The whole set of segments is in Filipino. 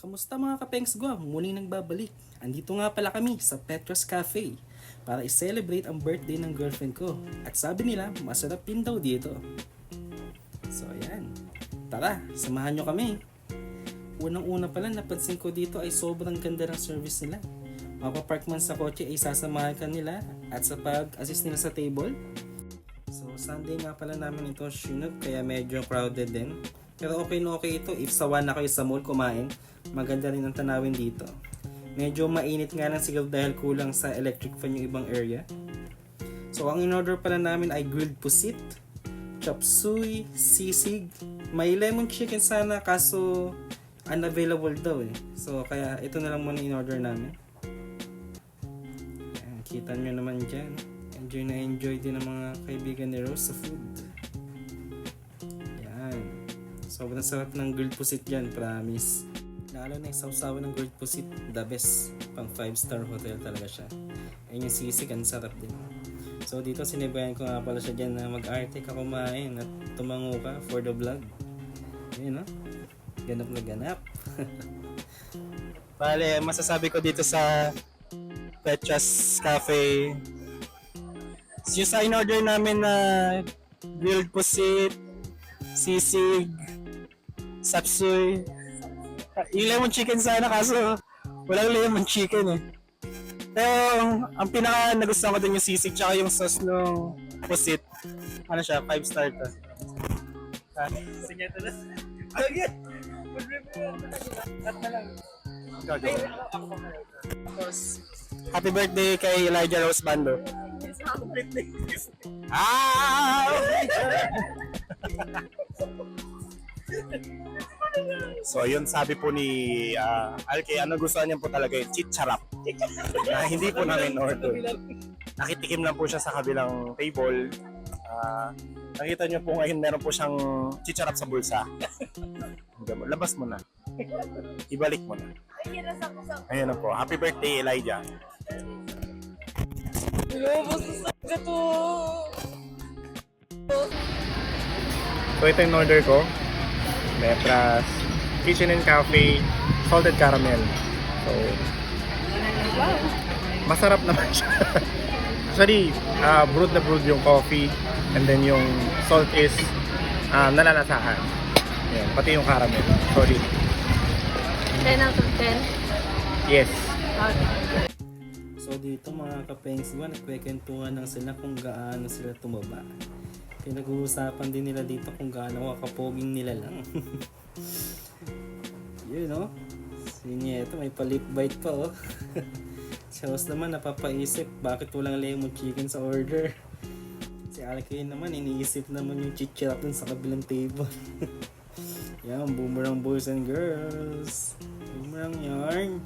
Kamusta mga kapengs ko? Muling nagbabalik. Andito nga pala kami sa Petros Cafe para i-celebrate ang birthday ng girlfriend ko. At sabi nila, masarap din daw dito. So ayan, tara, samahan nyo kami. Unang-una pala napansin ko dito ay sobrang ganda ng service nila. Mapapark man sa kotse ay sasamahan ka nila at sa pag-assist nila sa table. So Sunday nga pala namin ito shinug kaya medyo crowded din. Pero okay na okay ito if sawa na kayo sa mall kumain. Maganda rin ang tanawin dito. Medyo mainit nga lang siguro dahil kulang sa electric fan yung ibang area. So ang in-order pala namin ay grilled pusit, chop suey, sisig. May lemon chicken sana kaso unavailable daw eh. So kaya ito na lang muna in-order namin. Ayan, kita nyo naman dyan. Enjoy na enjoy din ng mga kaibigan ni Rose sa food. Ayan. Sobrang sarap ng grilled pusit dyan, promise. Lalo na yung sausawan ng grilled pusit, the best. Pang 5-star hotel talaga siya. Ayun yung sisig, ang sarap din. So dito sinibayan ko nga pala siya dyan na mag-arte ka kumain at tumango ka for the vlog. Ayun no? Ganap na ganap. Bale, masasabi ko dito sa Petros Cafe, yung sa in-order namin na grilled pusit, sisig, sapsuy, yung lemon chicken sana kaso walang lemon chicken eh. Pero ang pinaka nagustuhan ko din yung sisig tsaka yung sauce ng pusit. Ano siya, 5-star to. Sige ito na. Okay. Happy birthday kay Elijah Rose Bando. Happy birthday. So yun sabi po ni Alke, ano gusto niya po talaga yung chicharap na hindi po namin order. Nakitikim lang po siya sa kabilang table. Nakita niyo po ngayon meron po siyang chicharap sa bulsa. Labas mo na. Ibalik mo na. Ayan na po. Happy birthday, Elijah. So ito yung order ko. Petros Kitchen and Cafe Salted Caramel. So, masarap naman siya. Actually, brewed na brewed yung coffee and then yung salt is nalalasahan. Yan, pati yung caramel. Sorry. 10 out of 10? Yes. Okay. So dito mga kapengs ko, nagkwekentuhan lang sila kung gaano sila tumaba. Pinag-uusapan din nila dito kung gaano kakapoging nila lang. Yun no? Si Nieto may palip bite pa oh. Si host naman napapaisip bakit walang lemon chicken sa order. Si Alkay naman iniisip naman yung chichirap dun sa kabilang table. Yan, boomerang boys and girls. Boomerang yarn.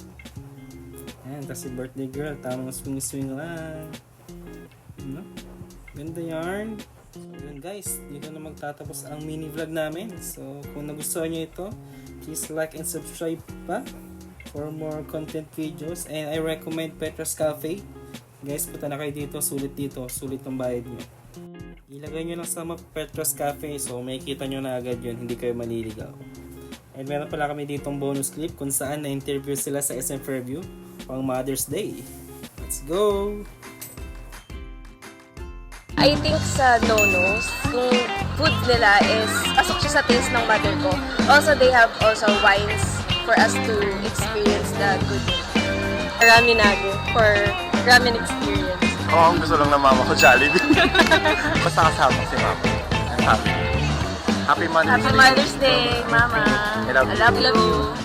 Yan, kasi birthday girl, tamang swing-swing lang. No? Ganda yarn. So yun guys, dito na magtatapos ang mini vlog namin. So kung nagustuhan nyo ito, please like and subscribe pa for more content videos. And I recommend Petros Cafe. Guys, punta na kayo dito, sulit ang bayad nyo. Ilagay nyo lang sa Petros Cafe, so may kita nyo na agad yun, hindi kayo maliligaw. And meron pala kami ditong bonus clip kung saan na-interview sila sa SM Fairview pang Mother's Day. Let's go! I think sa Nonos, yung food nila is pasok siya sa taste ng mother ko. Also, they have also wines for us to experience the good ramen-nage for ramen experience. Ako ang gusto lang ng mama ko, Jollibee. Basta kasama si mama. I'm happy. Happy Mother's Day. Happy Mother's Day, Mama. I love you. I love you.